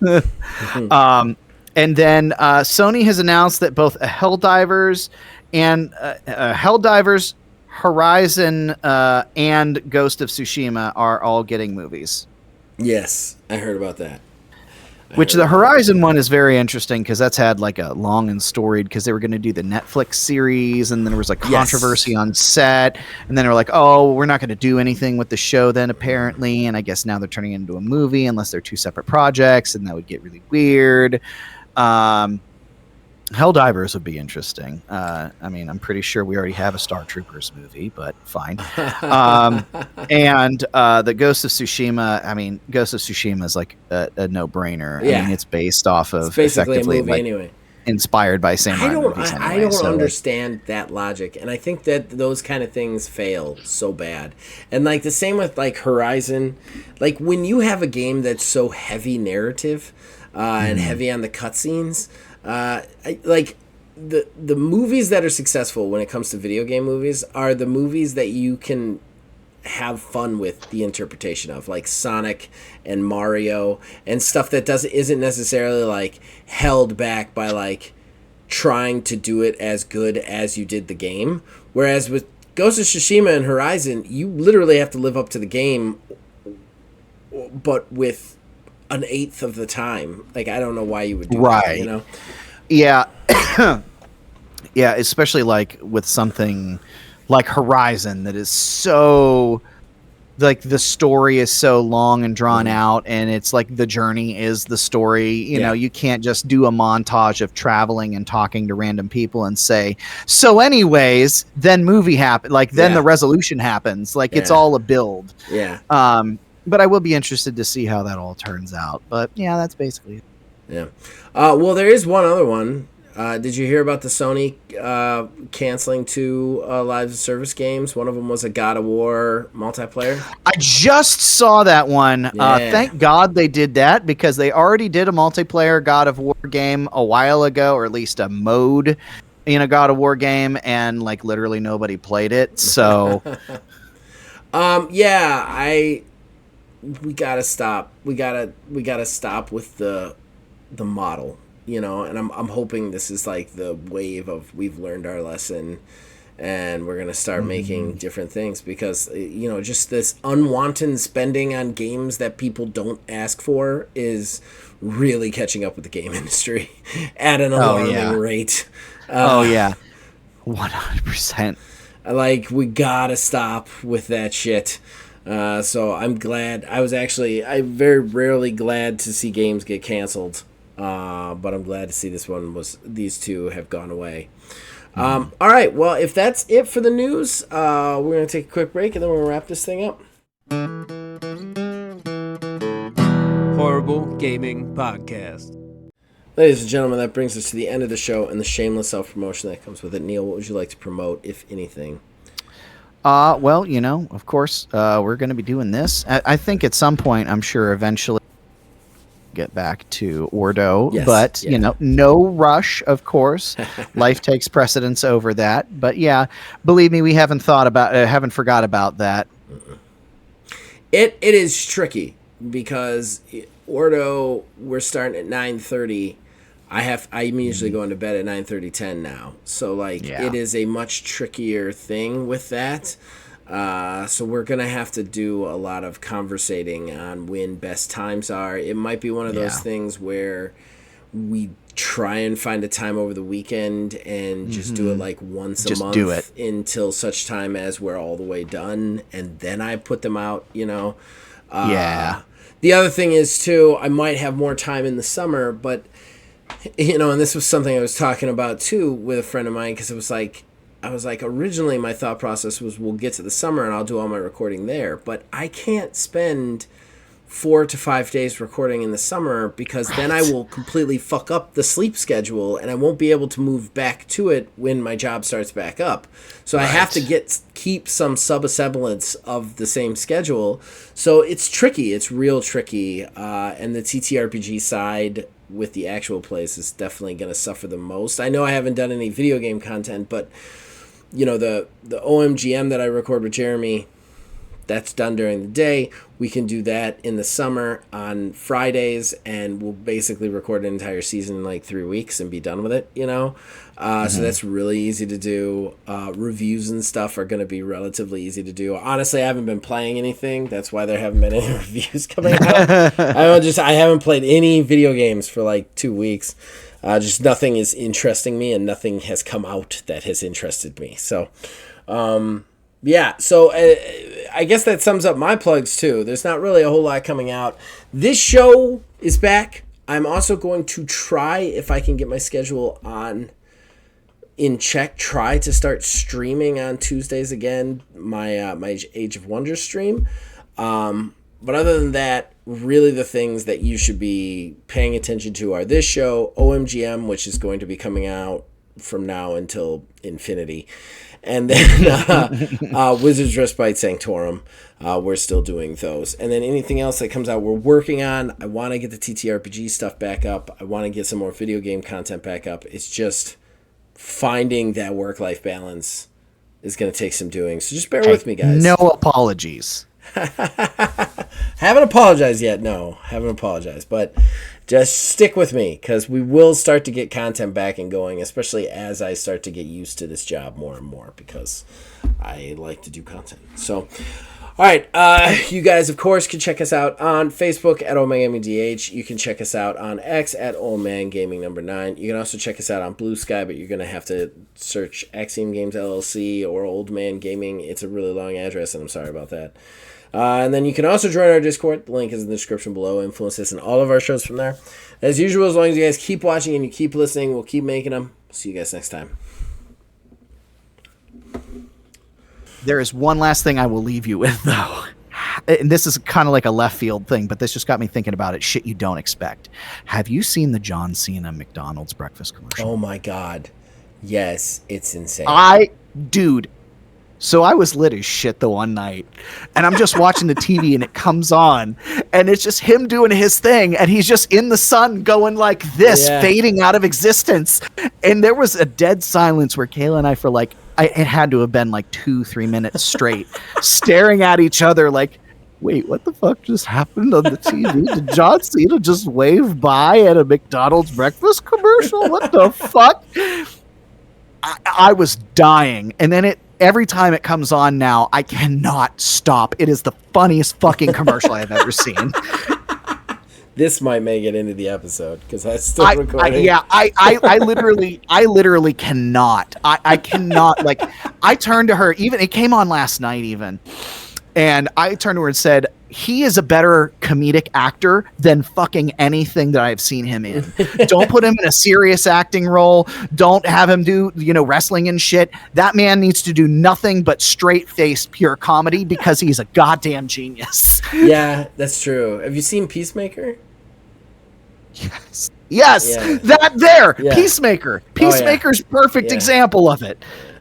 And then Sony has announced that both Helldivers and Helldivers, Horizon, and Ghost of Tsushima are all getting movies. Yes, I heard about that. Which the Horizon one is very interesting because that's had like a long and storied, because they were going to do the Netflix series, and then there was like controversy on set, and then they were like, oh, we're not going to do anything with the show then apparently, and I guess now they're turning it into a movie unless they're 2 separate projects, and that would get really weird. Helldivers would be interesting. I mean, I'm pretty sure we already have a Star Troopers movie, but fine. And the Ghost of Tsushima, I mean, Ghost of Tsushima is like a no-brainer. Yeah. I mean, it's based off of basically a movie anyway. Inspired by samurai movies anyway. I don't understand that logic, and I think that those kind of things fail so bad. And like the same with like Horizon, like when you have a game that's so heavy narrative and heavy on the cutscenes. Like the movies that are successful when it comes to video game movies are the movies that you can have fun with the interpretation of, like Sonic and Mario and stuff that isn't necessarily like held back by like trying to do it as good as you did the game. Whereas with Ghost of Tsushima and Horizon, you literally have to live up to the game, but with an 1/8 of the time. Like, I don't know why you would do that, you know? Yeah. Yeah, especially like with something like Horizon that is so, like, the story is so long and drawn out, and it's like the journey is the story. You know, you can't just do a montage of traveling and talking to random people and say, so anyways, then movie happen, like then the resolution happens. Like it's all a build. Yeah. But I will be interested to see how that all turns out. But yeah, that's basically it. Yeah. Well, there is one other one. Did you hear about the Sony canceling 2 live service games? One of them was a God of War multiplayer. I just saw that one. Yeah. Thank God they did that, because they already did a multiplayer God of War game a while ago, or at least a mode in a God of War game, and like literally nobody played it. So, we gotta stop. We gotta stop with the model, you know. And I'm hoping this is like the wave of we've learned our lesson. and we're going to start making different things because, you know, just this unwanted spending on games that people don't ask for is really catching up with the game industry at an alarming rate. 100%. Like, we gotta stop with that shit. So I'm glad. I'm very rarely glad to see games get canceled, but I'm glad to see these two have gone away. All right, well, if that's it for the news, we're going to take a quick break, and then we're going to wrap this thing up. Horrible Gaming Podcast. Ladies and gentlemen, that brings us to the end of the show and the shameless self-promotion that comes with it. Neil, what would you like to promote, if anything? Well, you know, of course, we're going to be doing this. I think at some point, I'm sure eventually get back to Ordo, but you know, no rush, of course. Life takes precedence over that. But yeah, believe me, we haven't forgot about that. It is tricky because Ordo, we're starting at 9:30. I'm usually going to bed at 9:30, 10 now. So like it is a much trickier thing with that. So we're going to have to do a lot of conversating on when best times are. It might be one of those things where we try and find a time over the weekend and just do it like once a month until such time as we're all the way done. And then I put them out, you know. The other thing is, too, I might have more time in the summer, but, you know, and this was something I was talking about, too, with a friend of mine, because it was like, originally my thought process was we'll get to the summer and I'll do all my recording there. But I can't spend 4 to 5 days recording in the summer because then I will completely fuck up the sleep schedule and I won't be able to move back to it when my job starts back up. So I have to keep some sub-semblance of the same schedule. So it's tricky. It's real tricky. And the TTRPG side with the actual place is definitely going to suffer the most. I know I haven't done any video game content, but you know, the OMGM that I record with Jeremy, that's done during the day. We can do that in the summer on Fridays, and we'll basically record an entire season in like 3 weeks and be done with it, you know? So that's really easy to do. Reviews and stuff are going to be relatively easy to do. Honestly, I haven't been playing anything. That's why there haven't been any reviews coming out. I haven't played any video games for like 2 weeks. Just nothing is interesting me, and nothing has come out that has interested me. So, yeah, so I guess that sums up my plugs, too. There's not really a whole lot coming out. This show is back. I'm also going to try, if I can get my schedule in check, try to start streaming on Tuesdays again, my Age of Wonders stream. But other than that, really the things that you should be paying attention to are this show, OMGM, which is going to be coming out from now until infinity. And then Wizard's Respite Sanctorum, we're still doing those. And then anything else that comes out, we're working on. I want to get the TTRPG stuff back up. I want to get some more video game content back up. It's just finding that work-life balance is going to take some doing. So just bear with me, guys. No apologies. Haven't apologized yet. No, haven't apologized. But just stick with me because we will start to get content back and going, especially as I start to get used to this job more and more because I like to do content. So, all right. You guys, of course, can check us out on Facebook at OldManGamingDH. You can check us out on X at OldManGaming9. You can also check us out on Blue Sky, but you're going to have to search Axiom Games LLC or Old Man Gaming. It's a really long address, and I'm sorry about that. And then you can also join our Discord. The link is in the description below. Influence us in all of our shows from there. As usual, as long as you guys keep watching and you keep listening, we'll keep making them. See you guys next time. There is one last thing I will leave you with, though. And this is kind of like a left field thing, but this just got me thinking about it. Shit you don't expect. Have you seen the John Cena McDonald's breakfast commercial? Oh, my God. Yes, it's insane. Dude. So I was lit as shit the one night, and I'm just watching the TV, and it comes on, and it's just him doing his thing, and he's just in the sun going like this, fading out of existence. And there was a dead silence where Kayla and I, for like, it had to have been like 2-3 minutes straight, staring at each other like, wait, what the fuck just happened on the TV? Did John Cena just wave by at a McDonald's breakfast commercial? What the fuck? I was dying. And then every time it comes on now, I cannot stop. It is the funniest fucking commercial I've ever seen. This might make it into the episode because that's still recording. I literally cannot. I cannot. Like, I turned to her. Even it came on last night. Even, and I turned to her and said, "He is a better comedic actor than fucking anything that I've seen him in. Don't put him in a serious acting role. Don't have him do wrestling and shit. That man needs to do nothing but straight-faced pure comedy because he's a goddamn genius." Yeah, that's true. Have you seen Peacemaker? Yes. Yeah. That there. Yeah. Peacemaker's perfect example of it.